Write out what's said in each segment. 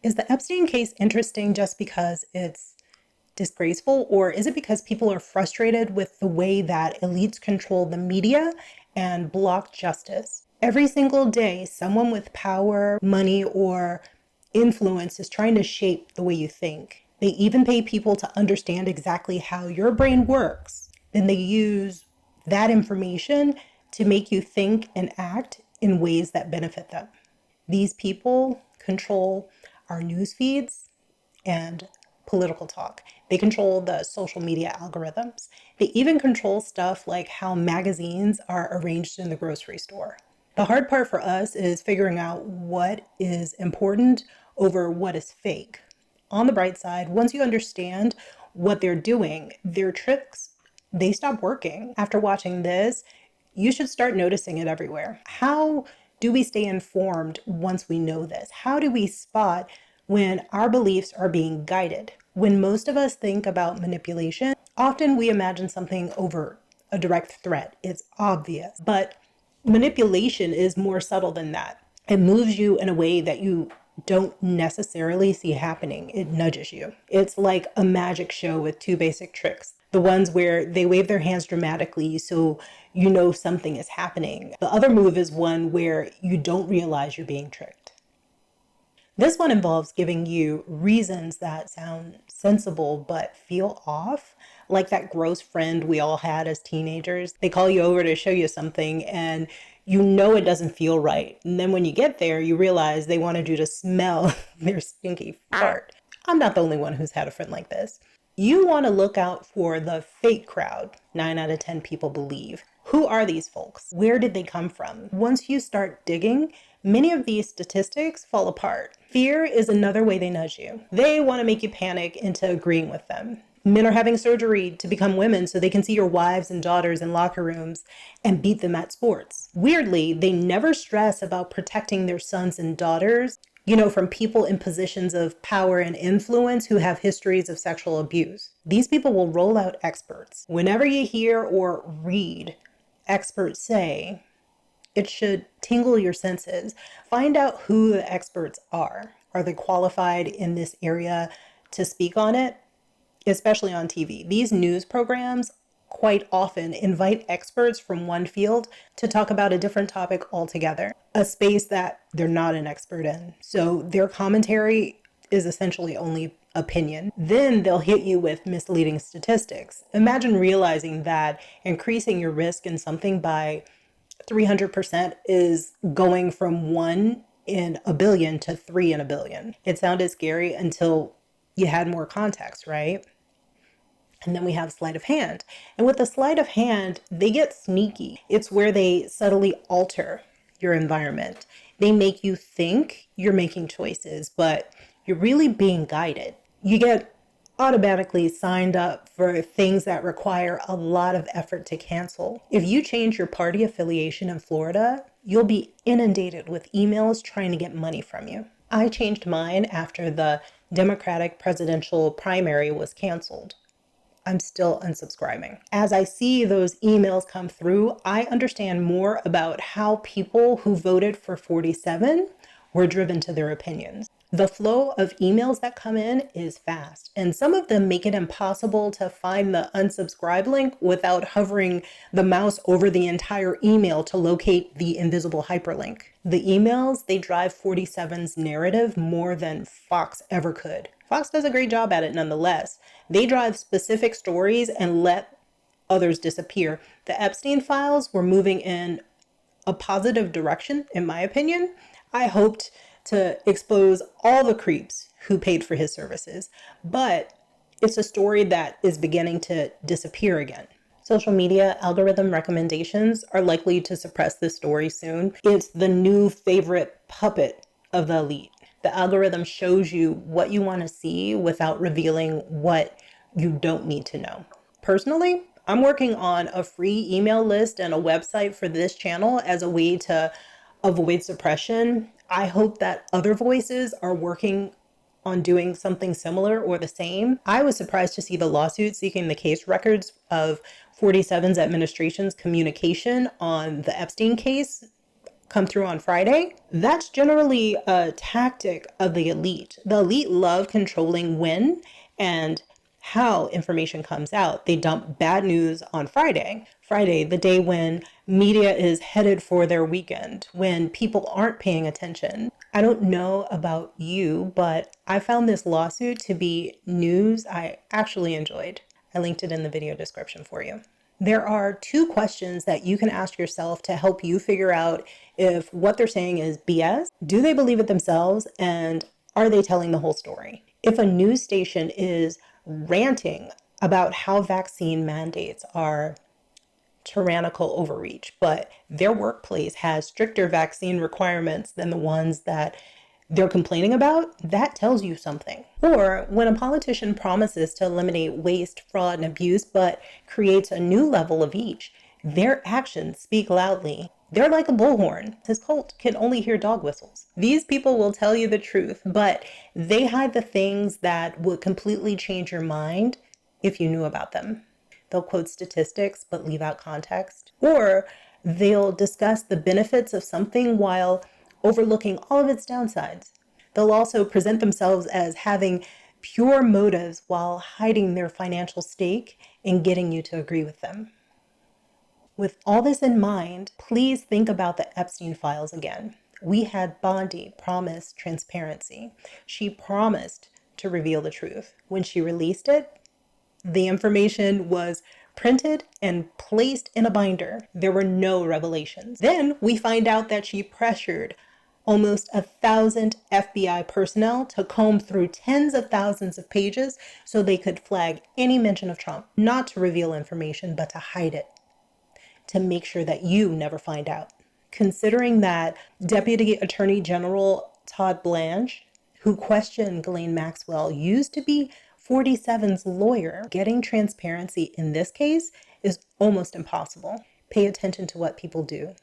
Is the Epstein case interesting just because it's disgraceful, or is it because people are frustrated with the way that elites control the media and block justice? Every single day, someone with power, money, or influence is trying to shape the way you think. They even pay people to understand exactly how your brain works. Then they use that information to make you think and act in ways that benefit them. These people control our news feeds and political talk. They control the social media algorithms. They even control stuff like how magazines are arranged in the grocery store. The hard part for us is figuring out what is important over what is fake. On the bright side, once you understand what they're doing, their tricks, they stop working. After watching this, you should start noticing it everywhere. How do we stay informed once we know this? How do we spot when our beliefs are being guided? When most of us think about manipulation, often we imagine something overt, a direct threat. It's obvious, but manipulation is more subtle than that. It moves you in a way that you don't necessarily see happening. It nudges you. It's like a magic show with two basic tricks. The ones where they wave their hands dramatically so you know something is happening. The other move is one where you don't realize you're being tricked. This one involves giving you reasons that sound sensible but feel off, like that gross friend we all had as teenagers. They call you over to show you something and you know it doesn't feel right. And then when you get there, you realize they wanted you to smell their stinky fart. I'm not the only one who's had a friend like this. You want to look out for the fake crowd. 9 out of 10 people believe. Who are these folks? Where did they come from? Once you start digging, many of these statistics fall apart. Fear is another way they nudge you. They want to make you panic into agreeing with them. Men are having surgery to become women so they can see your wives and daughters in locker rooms and beat them at sports. Weirdly, they never stress about protecting their sons and daughters, from people in positions of power and influence who have histories of sexual abuse. These people will roll out experts. Whenever you hear or read experts say, it should tingle your senses. Find out who the experts are. Are they qualified in this area to speak on it? Especially on TV. These news programs quite often invite experts from one field to talk about a different topic altogether, a space that they're not an expert in. So their commentary is essentially only opinion. Then they'll hit you with misleading statistics. Imagine realizing that increasing your risk in something by 300% is going from 1 in a billion to 3 in a billion. It sounded scary until you had more context, right? And then we have sleight of hand. And with the sleight of hand, they get sneaky. It's where they subtly alter your environment. They make you think you're making choices, but you're really being guided. You get automatically signed up for things that require a lot of effort to cancel. If you change your party affiliation in Florida, you'll be inundated with emails trying to get money from you. I changed mine after the Democratic presidential primary was canceled. I'm still unsubscribing. As I see those emails come through, I understand more about how people who voted for 47 were driven to their opinions. The flow of emails that come in is fast, and some of them make it impossible to find the unsubscribe link without hovering the mouse over the entire email to locate the invisible hyperlink. The emails, they drive 47's narrative more than Fox ever could. Fox does a great job at it nonetheless. They drive specific stories and let others disappear. The Epstein files were moving in a positive direction, in my opinion. I hoped to expose all the creeps who paid for his services, but it's a story that is beginning to disappear again. Social media algorithm recommendations are likely to suppress this story soon. It's the new favorite puppet of the elite. The algorithm shows you what you want to see without revealing what you don't need to know. Personally, I'm working on a free email list and a website for this channel as a way to avoid suppression. I hope that other voices are working on doing something similar or the same. I was surprised to see the lawsuit seeking the case records of 47's administration's communication on the Epstein case come through on Friday, that's generally a tactic of the elite. The elite love controlling when and how information comes out. They dump bad news on Friday. Friday, the day when media is headed for their weekend, when people aren't paying attention. I don't know about you, but I found this lawsuit to be news I actually enjoyed. I linked it in the video description for you. There are 2 questions that you can ask yourself to help you figure out if what they're saying is BS. Do they believe it themselves? And are they telling the whole story? If a news station is ranting about how vaccine mandates are tyrannical overreach, but their workplace has stricter vaccine requirements than the ones that they're complaining about, that tells you something. Or when a politician promises to eliminate waste, fraud, and abuse, but creates a new level of each, their actions speak loudly. They're like a bullhorn. His cult can only hear dog whistles. These people will tell you the truth, but they hide the things that would completely change your mind if you knew about them. They'll quote statistics but leave out context. Or they'll discuss the benefits of something while overlooking all of its downsides. They'll also present themselves as having pure motives while hiding their financial stake in getting you to agree with them. With all this in mind, please think about the Epstein files again. We had Bondi promise transparency. She promised to reveal the truth. When she released it, the information was printed and placed in a binder. There were no revelations. Then we find out that she pressured almost 1,000 FBI personnel to comb through tens of thousands of pages so they could flag any mention of Trump, not to reveal information, but to hide it, to make sure that you never find out. Considering that Deputy Attorney General Todd Blanche, who questioned Ghislaine Maxwell, used to be 47's lawyer, getting transparency in this case is almost impossible. Pay attention to what people do,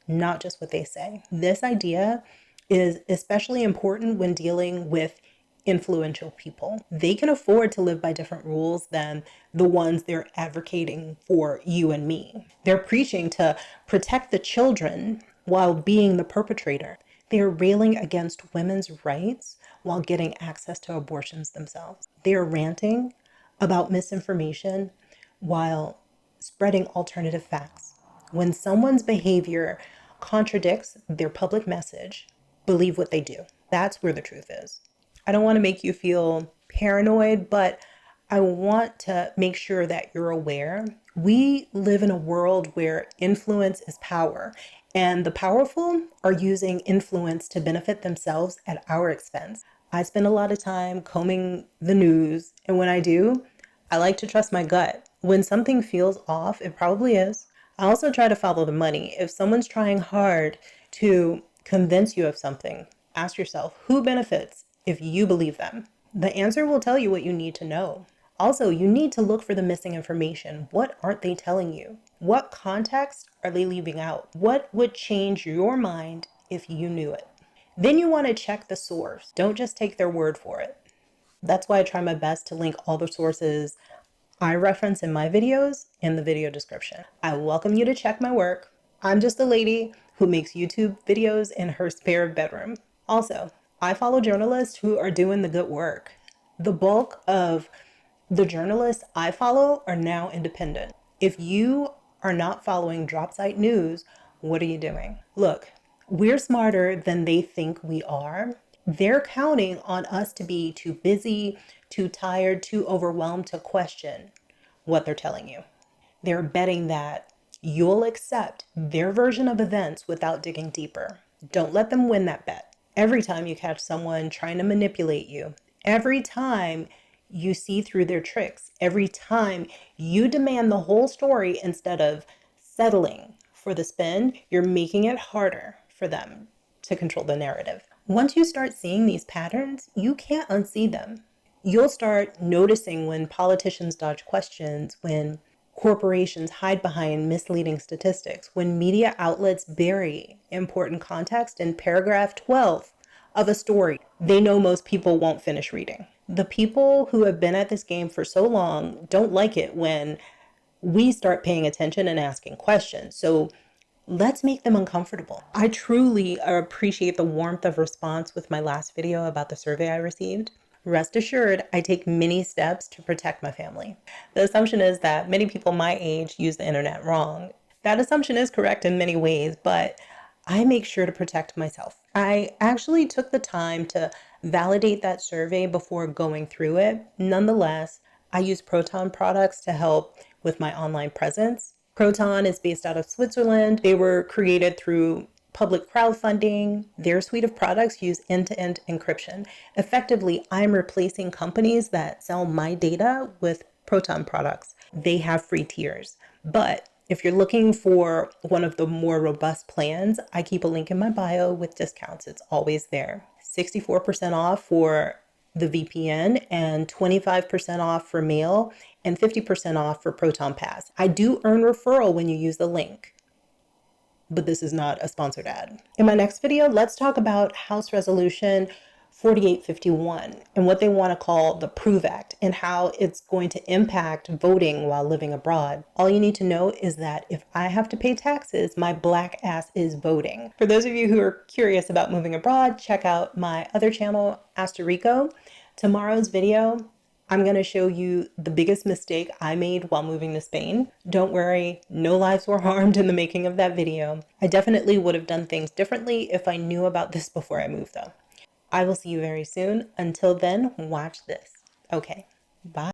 not just what they say. This idea is especially important when dealing with influential people. They can afford to live by different rules than the ones they're advocating for you and me. They're preaching to protect the children while being the perpetrator. They're railing against women's rights while getting access to abortions themselves. They're ranting about misinformation while spreading alternative facts. When someone's behavior contradicts their public message, believe what they do. That's where the truth is. I don't want to make you feel paranoid, but I want to make sure that you're aware. We live in a world where influence is power, and the powerful are using influence to benefit themselves at our expense. I spend a lot of time combing the news, and when I do, I like to trust my gut. When something feels off, it probably is. I also try to follow the money. If someone's trying hard to convince you of something, ask yourself, who benefits if you believe them? The answer will tell you what you need to know. Also, you need to look for the missing information. What aren't they telling you? What context are they leaving out? What would change your mind if you knew it? Then you want to check the source. Don't just take their word for it. That's why I try my best to link all the sources I reference in my videos in the video description. I welcome you to check my work. I'm just a lady who makes YouTube videos in her spare bedroom. Also, I follow journalists who are doing the good work. The bulk of the journalists I follow are now independent. If you are not following drop site news, what are you doing? Look, we're smarter than they think we are. They're counting on us to be too busy, too tired, too overwhelmed to question what they're telling you. They're betting that you'll accept their version of events without digging deeper. Don't let them win that bet. Every time you catch someone trying to manipulate you, every time you see through their tricks, every time you demand the whole story instead of settling for the spin, you're making it harder for them to control the narrative. Once you start seeing these patterns, you can't unsee them. You'll start noticing when politicians dodge questions, when corporations hide behind misleading statistics, when media outlets bury important context in paragraph 12 of a story they know most people won't finish reading. The people who have been at this game for so long don't like it when we start paying attention and asking questions. So Let's make them uncomfortable. I truly appreciate the warmth of response with my last video about the survey I received. Rest assured, I take many steps to protect my family. The assumption is that many people my age use the internet wrong. That assumption is correct in many ways, but I make sure to protect myself. I actually took the time to validate that survey before going through it. Nonetheless, I use Proton products to help with my online presence. Proton is based out of Switzerland. They were created through public crowdfunding. Their suite of products use end-to-end encryption. Effectively, I'm replacing companies that sell my data with Proton products. They have free tiers. But if you're looking for one of the more robust plans, I keep a link in my bio with discounts. It's always there. 64% off for the VPN and 25% off for mail and 50% off for Proton Pass. I do earn referral when you use the link, but this is not a sponsored ad. In my next video, let's talk about House Resolution 4851 and what they want to call the PROVE Act and how it's going to impact voting while living abroad. All you need to know is that if I have to pay taxes, my black ass is voting. For those of you who are curious about moving abroad, check out my other channel, Astorico. Tomorrow's video, I'm going to show you the biggest mistake I made while moving to Spain. Don't worry, no lives were harmed in the making of that video. I definitely would have done things differently if I knew about this before I moved though. I will see you very soon. Until then, watch this. Okay, bye.